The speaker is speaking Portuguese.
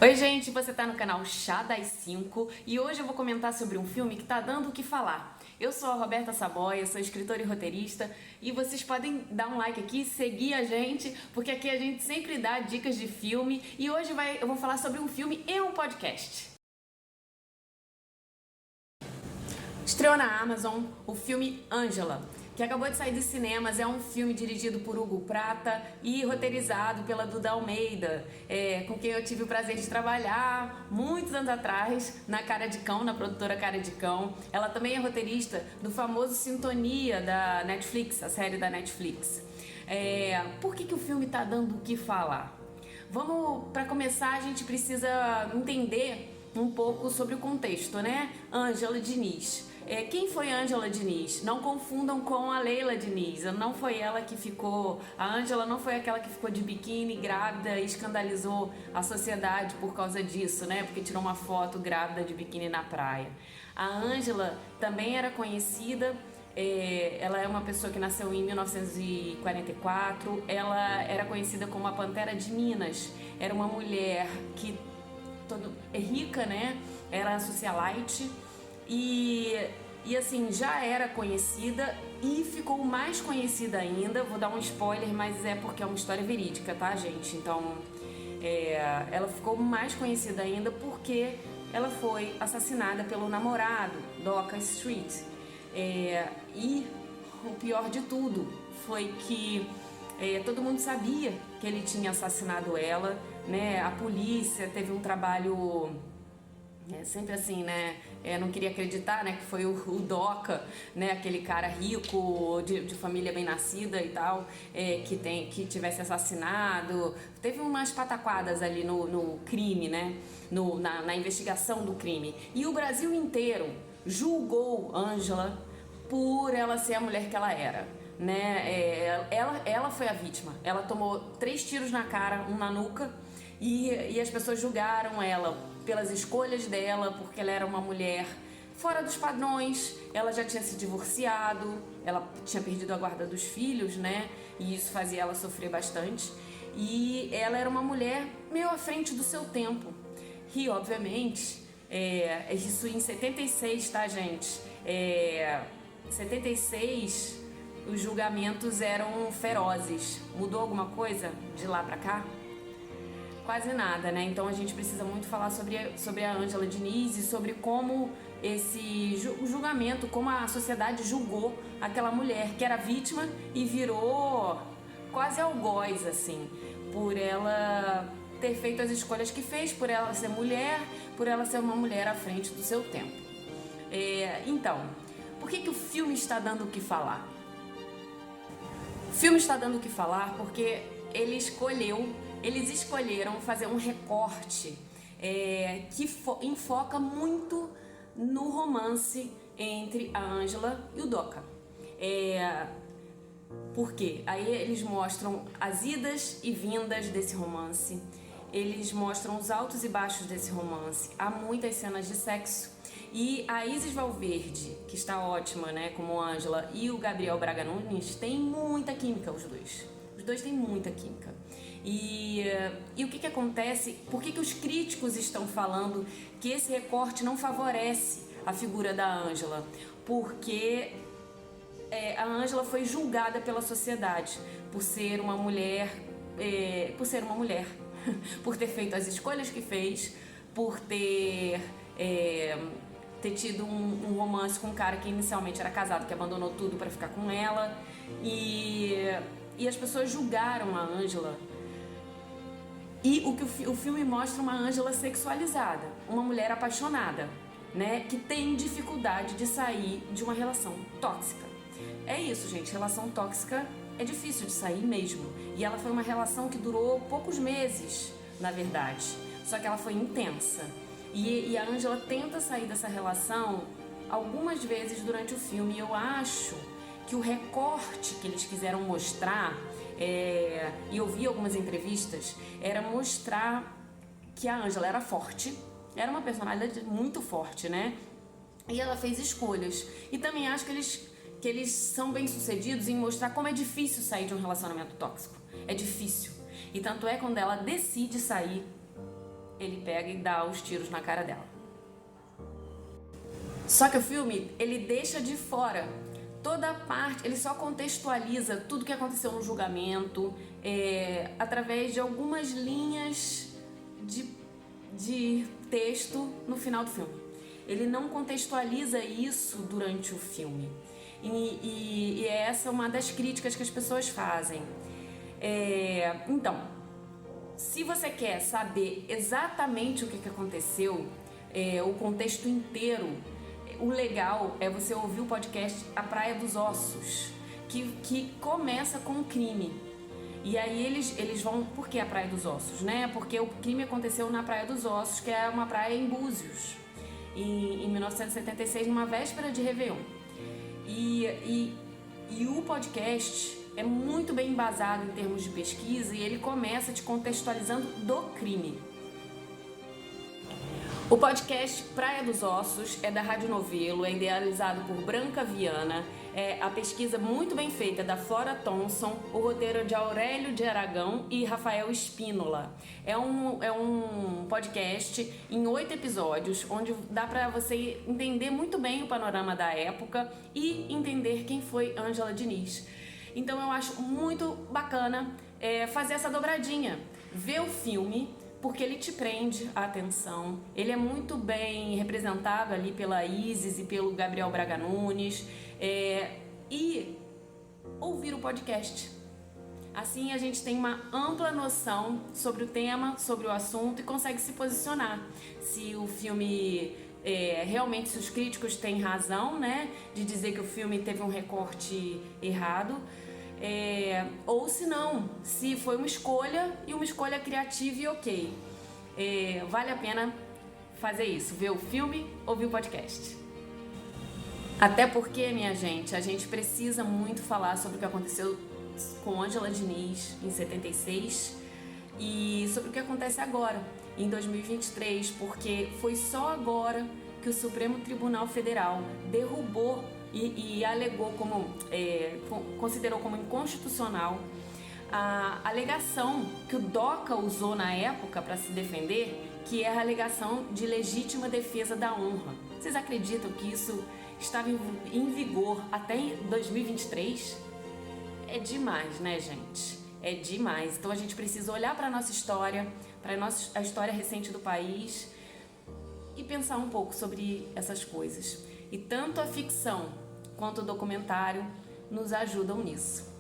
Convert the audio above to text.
Oi gente, você tá no canal Chá das 5 e hoje eu vou comentar sobre um filme que tá dando o que falar. Eu sou a Roberta Saboia, sou escritora e roteirista e vocês podem dar um like aqui, seguir a gente, porque aqui a gente sempre dá dicas de filme e hoje eu vou falar sobre um filme e um podcast. Estreou na Amazon o filme Ângela, que acabou de sair dos cinemas. É um filme dirigido por Hugo Prata e roteirizado pela Duda Almeida, com quem eu tive o prazer de trabalhar muitos anos atrás na Cara de Cão, na produtora Cara de Cão. Ela também é roteirista do famoso Sintonia da Netflix, a série da Netflix. Por que o filme tá dando o que falar? Para começar, a gente precisa entender um pouco sobre o contexto, né? Ângela Diniz. Quem foi Ângela Diniz? Não confundam com a Leila Diniz. Não foi ela que ficou... A Ângela não foi aquela que ficou de biquíni, grávida, e escandalizou a sociedade por causa disso, né? Porque tirou uma foto grávida de biquíni na praia. A Ângela também era conhecida... ela é uma pessoa que nasceu em 1944. Ela era conhecida como a Pantera de Minas. Era uma mulher que é rica, né? Era socialite e assim, já era conhecida e ficou mais conhecida ainda. Vou dar um spoiler, mas é porque é uma história verídica, tá, gente? Então, ela ficou mais conhecida ainda porque ela foi assassinada pelo namorado, Doca Street. E o pior de tudo foi que todo mundo sabia que ele tinha assassinado ela, né? A polícia teve um trabalho sempre assim, né? Não queria acreditar, né, que foi o Doca, né, aquele cara rico de família bem nascida e tal, que tivesse assassinado. Teve umas pataquadas ali no crime, né? Na investigação do crime. E o Brasil inteiro julgou Ângela por ela ser a mulher que ela era, né? Ela foi a vítima. Ela tomou 3 tiros na cara, um na nuca, e as pessoas julgaram ela pelas escolhas dela, porque ela era uma mulher fora dos padrões. Ela já tinha se divorciado, ela tinha perdido a guarda dos filhos, né? E isso fazia ela sofrer bastante. E ela era uma mulher meio à frente do seu tempo. E, obviamente, isso em 76, tá, gente? 76, os julgamentos eram ferozes. Mudou alguma coisa de lá pra cá? Quase nada, né? Então a gente precisa muito falar sobre a Ângela Diniz e sobre como esse julgamento, como a sociedade julgou aquela mulher que era vítima e virou quase algoz, assim, por ela ter feito as escolhas que fez, por ela ser mulher, por ela ser uma mulher à frente do seu tempo. Então, por que o filme está dando o que falar? O filme está dando o que falar porque eles escolheram fazer um recorte que enfoca muito no romance entre a Ângela e o Doca. Por quê? Aí eles mostram as idas e vindas desse romance, eles mostram os altos e baixos desse romance. Há muitas cenas de sexo. E a Isis Valverde, que está ótima, né, como Ângela, e o Gabriel Braga Nunes têm muita química, os dois. Os dois têm muita química. E o que acontece? Por que os críticos estão falando que esse recorte não favorece a figura da Ângela? Porque a Ângela foi julgada pela sociedade por ser uma mulher, por ter feito as escolhas que fez, por ter tido um romance com um cara que inicialmente era casado, que abandonou tudo para ficar com ela, e as pessoas julgaram a Ângela. E o filme mostra uma Ângela sexualizada, uma mulher apaixonada, né, que tem dificuldade de sair de uma relação tóxica. É isso, gente, relação tóxica é difícil de sair mesmo. E ela foi uma relação que durou poucos meses, na verdade, só que ela foi intensa. E a Ângela tenta sair dessa relação algumas vezes durante o filme. E eu acho que o recorte que eles quiseram mostrar, e eu vi algumas entrevistas, era mostrar que a Ângela era forte, era uma personalidade muito forte, né? E ela fez escolhas. E também acho que eles são bem-sucedidos em mostrar como é difícil sair de um relacionamento tóxico. É difícil. E tanto é quando ela decide sair, ele pega e dá os tiros na cara dela. Só que o filme, ele deixa de fora toda a parte, ele só contextualiza tudo que aconteceu no julgamento, através de algumas linhas de texto no final do filme. Ele não contextualiza isso durante o filme. E essa é uma das críticas que as pessoas fazem. Então, se você quer saber exatamente o que aconteceu, o contexto inteiro, o legal é você ouvir o podcast A Praia dos Ossos, que começa com o crime. E aí eles vão... Por que a Praia dos Ossos, né? Porque o crime aconteceu na Praia dos Ossos, que é uma praia em Búzios, em 1976, numa véspera de Réveillon. E o podcast é muito bem embasado em termos de pesquisa e ele começa te contextualizando do crime. O podcast Praia dos Ossos é da Rádio Novelo, é idealizado por Branca Viana, a pesquisa muito bem feita da Flora Thomson, o roteiro é de Aurélio de Aragão e Rafael Espínola. É um podcast em 8 episódios, onde dá para você entender muito bem o panorama da época e entender quem foi Ângela Diniz. Então eu acho muito bacana fazer essa dobradinha, ver o filme, porque ele te prende a atenção, ele é muito bem representado ali pela Isis e pelo Gabriel Braga Nunes, e ouvir o podcast. Assim a gente tem uma ampla noção sobre o tema, sobre o assunto e consegue se posicionar. Se o filme, realmente, se os críticos têm razão, né, de dizer que o filme teve um recorte errado, ou se não, se foi uma escolha e uma escolha criativa e ok. Vale a pena fazer isso, ver o filme, ouvir o podcast. Até porque, minha gente, a gente precisa muito falar sobre o que aconteceu com Ângela Diniz em 76 e sobre o que acontece agora, em 2023, porque foi só agora que o Supremo Tribunal Federal derrubou e alegou considerou como inconstitucional a alegação que o DOCA usou na época para se defender, que é a alegação de legítima defesa da honra. Vocês acreditam que isso estava em vigor até 2023? É demais, né, gente? É demais. Então a gente precisa olhar para a nossa história, para a história recente do país e pensar um pouco sobre essas coisas. E tanto a ficção quanto o documentário nos ajudam nisso.